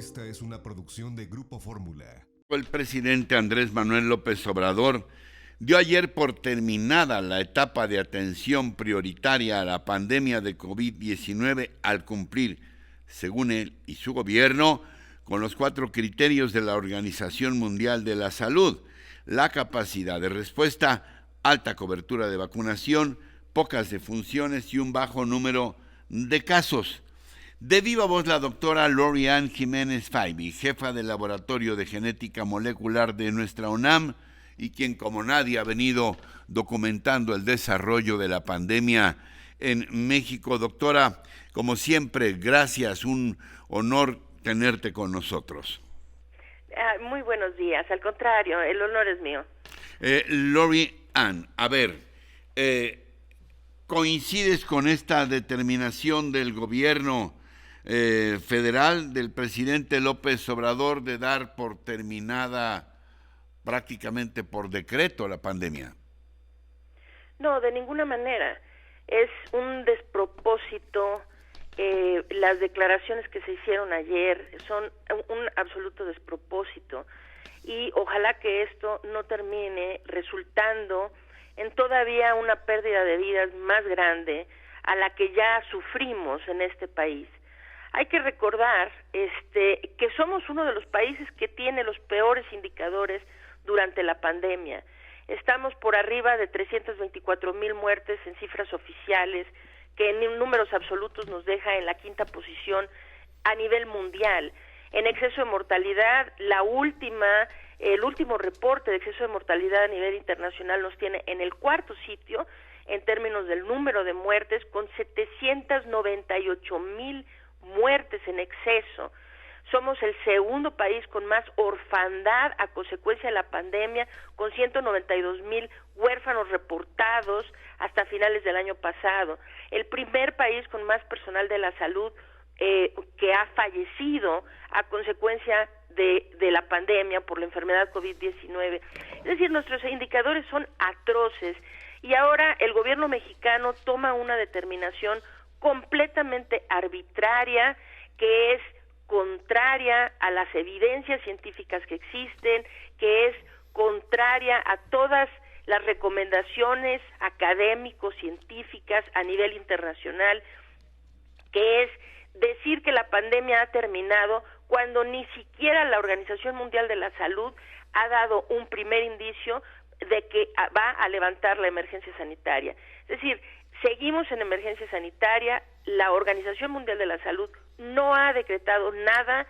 Esta es una producción de Grupo Fórmula. El presidente Andrés Manuel López Obrador dio ayer por terminada la etapa de atención prioritaria a la pandemia de COVID-19 al cumplir, según él y su gobierno, con los 4 criterios de la Organización Mundial de la Salud: la capacidad de respuesta, alta cobertura de vacunación, pocas defunciones y un bajo número de casos. De viva voz, la doctora Lori-Ann Jiménez Faibi, jefa del Laboratorio de Genética Molecular de nuestra UNAM, y quien como nadie ha venido documentando el desarrollo de la pandemia en México. Doctora, como siempre, gracias, un honor tenerte con nosotros. Muy buenos días, al contrario, el honor es mío. Lori-Ann, a ver, ¿coincides con esta determinación del gobierno federal, del presidente López Obrador, de dar por terminada prácticamente por decreto la pandemia? No, de ninguna manera. Es un despropósito. Las declaraciones que se hicieron ayer son un absoluto despropósito, y ojalá que esto no termine resultando en todavía una pérdida de vidas más grande a la que ya sufrimos en este país. Hay que recordar que somos uno de los países que tiene los peores indicadores durante la pandemia. Estamos por arriba de 324,000 muertes en cifras oficiales, que en números absolutos nos deja en la 5ª posición a nivel mundial. En exceso de mortalidad, el último reporte de exceso de mortalidad a nivel internacional nos tiene en el 4º sitio en términos del número de muertes, con 798,000 muertes en exceso. Somos el segundo país con más orfandad a consecuencia de la pandemia, con 192,000 huérfanos reportados hasta finales del año pasado. El primer país con más personal de la salud que ha fallecido a consecuencia de la pandemia por la enfermedad COVID-19. Es decir, nuestros indicadores son atroces, y ahora el gobierno mexicano toma una determinación completamente arbitraria, que es contraria a las evidencias científicas que existen, que es contraria a todas las recomendaciones académico-científicas a nivel internacional, que es decir que la pandemia ha terminado cuando ni siquiera la Organización Mundial de la Salud ha dado un primer indicio de que va a levantar la emergencia sanitaria. Es decir, seguimos en emergencia sanitaria. La Organización Mundial de la Salud no ha decretado nada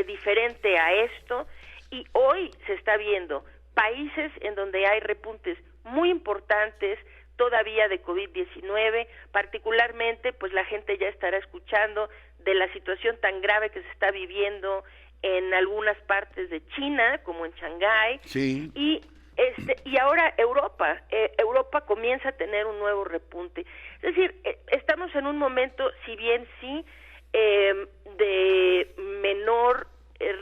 diferente a esto, y hoy se está viendo países en donde hay repuntes muy importantes todavía de COVID-19, particularmente pues la gente ya estará escuchando de la situación tan grave que se está viviendo en algunas partes de China, como en Shanghái. Sí. Y ahora Europa comienza a tener un nuevo repunte. Es decir, estamos en un momento, si bien sí, de menor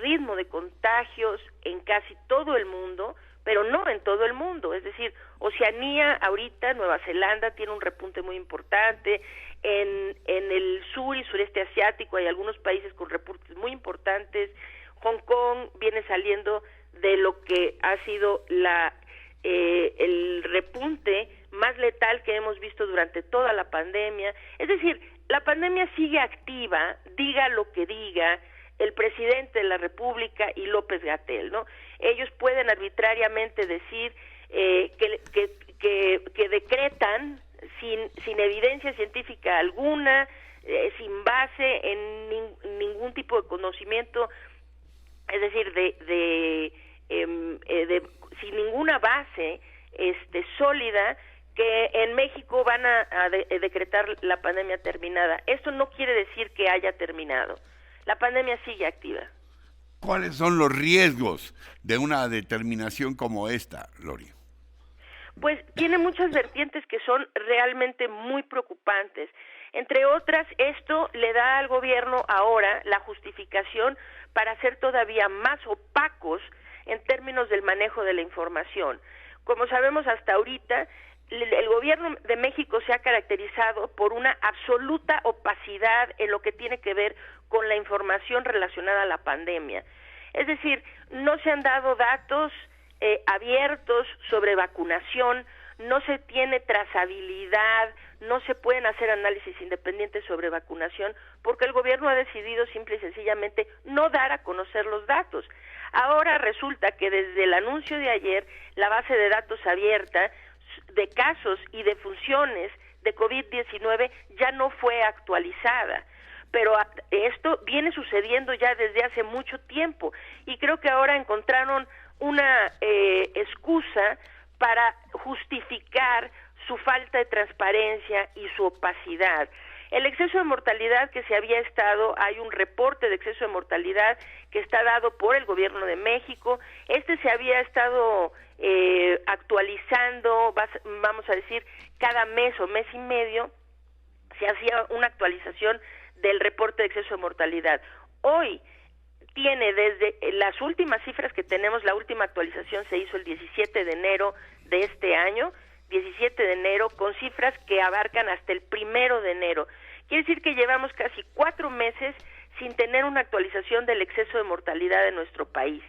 ritmo de contagios en casi todo el mundo, pero no en todo el mundo. Es decir, Oceanía ahorita, Nueva Zelanda tiene un repunte muy importante, en el sur y sureste asiático hay algunos países con repuntes muy importantes. Hong Kong viene saliendo de lo que ha sido el repunte más letal que hemos visto durante toda la pandemia. Es decir, la pandemia sigue activa, diga lo que diga el presidente de la República y López-Gatell, ¿no? Ellos pueden arbitrariamente decir que decretan sin evidencia científica alguna, sin base en ningún tipo de conocimiento, es decir, sin ninguna base sólida, que en México van a decretar la pandemia terminada. Esto no quiere decir que haya terminado. La pandemia sigue activa. ¿Cuáles son los riesgos de una determinación como esta, Lori? Pues tiene muchas vertientes que son realmente muy preocupantes. Entre otras, esto le da al gobierno ahora la justificación para ser todavía más opacos en términos del manejo de la información. Como sabemos hasta ahorita, el gobierno de México se ha caracterizado por una absoluta opacidad en lo que tiene que ver con la información relacionada a la pandemia. Es decir, no se han dado datos abiertos sobre vacunación, no se tiene trazabilidad, no se pueden hacer análisis independientes sobre vacunación, porque el gobierno ha decidido simple y sencillamente no dar a conocer los datos. Ahora resulta que desde el anuncio de ayer, la base de datos abierta de casos y de funciones de COVID-19 ya no fue actualizada. Pero esto viene sucediendo ya desde hace mucho tiempo y creo que ahora encontraron una excusa para justificar su falta de transparencia y su opacidad. El exceso de mortalidad que se había hay un reporte de exceso de mortalidad que está dado por el gobierno de México, se había estado actualizando, vamos a decir, cada mes o mes y medio, se hacía una actualización del reporte de exceso de mortalidad. Hoy tiene desde las últimas cifras que tenemos, la última actualización se hizo el 17 de enero de este año, 17 de enero, con cifras que abarcan hasta el 1 de enero. Quiere decir que llevamos casi 4 meses sin tener una actualización del exceso de mortalidad de nuestro país.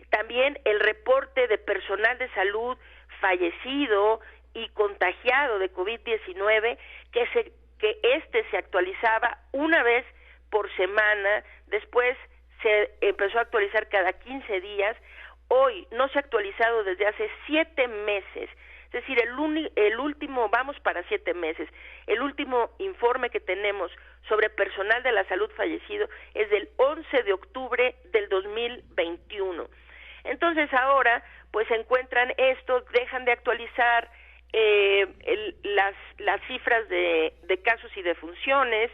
También el reporte de personal de salud fallecido y contagiado de COVID-19, que se actualizaba una vez por semana, después se empezó a actualizar cada 15 días, hoy no se ha actualizado desde hace 7 meses, es decir, el último, vamos para 7 meses, el último informe que tenemos sobre personal de la salud fallecido es del 11 de octubre del 2021. Entonces ahora, pues encuentran esto, dejan de actualizar las cifras de casos y de funciones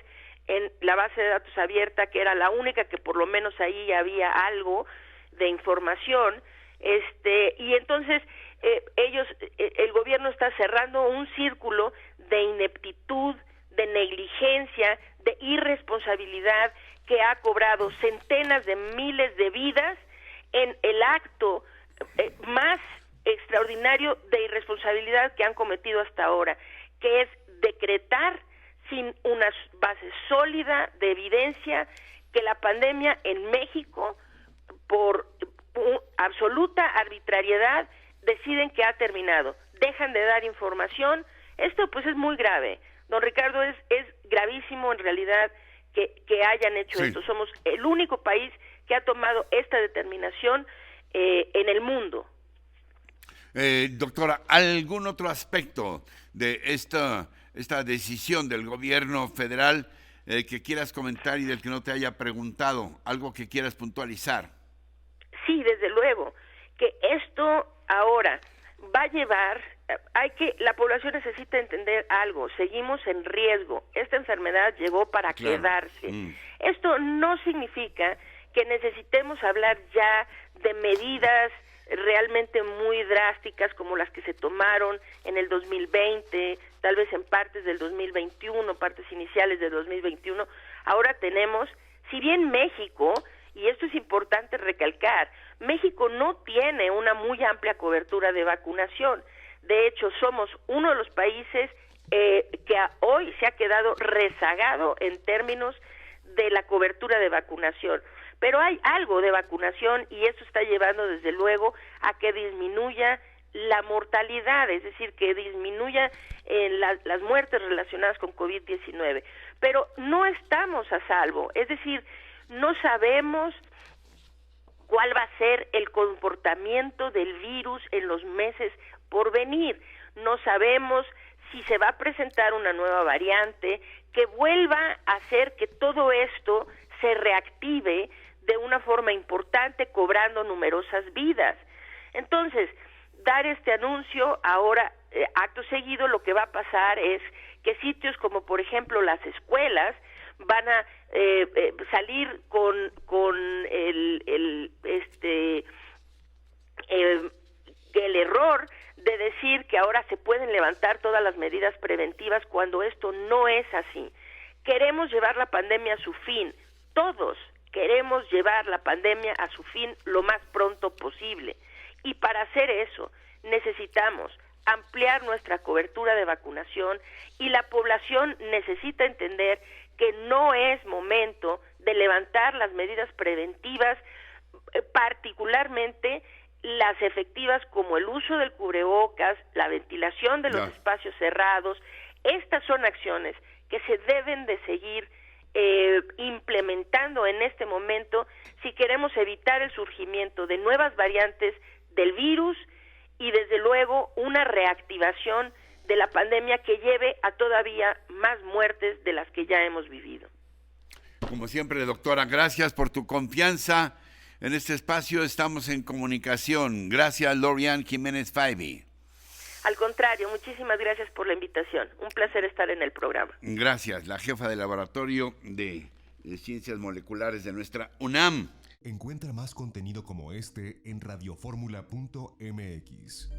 en la base de datos abierta, que era la única que por lo menos ahí había algo de información, y entonces el gobierno está cerrando un círculo de ineptitud, de negligencia, de irresponsabilidad que ha cobrado centenas de miles de vidas en el acto más extraordinario de irresponsabilidad que han cometido hasta ahora, que es decretar sin una base sólida de evidencia que la pandemia en México, por absoluta arbitrariedad, deciden que ha terminado, dejan de dar información. Esto pues es muy grave, don Ricardo, es gravísimo en realidad que hayan hecho esto. Somos el único país que ha tomado esta determinación en el mundo. Doctora, ¿algún otro aspecto de esta decisión del gobierno federal que quieras comentar y del que no te haya preguntado? ¿Algo que quieras puntualizar? Sí, desde luego, que esto ahora va a llevar, la población necesita entender algo, seguimos en riesgo, esta enfermedad llegó para quedarse. Esto no significa que necesitemos hablar ya de medidas realmente muy drásticas como las que se tomaron en el 2020, tal vez en partes del 2021, partes iniciales del 2021. Ahora tenemos, si bien México, y esto es importante recalcar, México no tiene una muy amplia cobertura de vacunación. De hecho, somos uno de los países que hoy se ha quedado rezagado en términos de la cobertura de vacunación. Pero hay algo de vacunación y esto está llevando desde luego a que disminuya la mortalidad, es decir, que disminuya las muertes relacionadas con COVID-19. Pero no estamos a salvo, es decir, no sabemos cuál va a ser el comportamiento del virus en los meses por venir. No sabemos si se va a presentar una nueva variante que vuelva a hacer que todo esto se reactive de una forma importante, cobrando numerosas vidas. Entonces, dar este anuncio ahora, acto seguido, lo que va a pasar es que sitios como, por ejemplo, las escuelas van a salir con el error de decir que ahora se pueden levantar todas las medidas preventivas cuando esto no es así. Queremos llevar la pandemia a su fin, todos queremos llevar la pandemia a su fin lo más pronto posible. Y para hacer eso necesitamos ampliar nuestra cobertura de vacunación y la población necesita entender que no es momento de levantar las medidas preventivas, particularmente las efectivas como el uso del cubrebocas, la ventilación de los espacios cerrados. Estas son acciones que se deben de seguir implementando en este momento si queremos evitar el surgimiento de nuevas variantes del virus y desde luego una reactivación de la pandemia que lleve a todavía más muertes de las que ya hemos vivido. Como siempre, doctora, gracias por tu confianza. En este espacio estamos en comunicación. Gracias, Lorian Jiménez Faibi. Al contrario, muchísimas gracias por la invitación. Un placer estar en el programa. Gracias, la jefa del Laboratorio de Ciencias Moleculares de nuestra UNAM. Encuentra más contenido como este en radioformula.mx.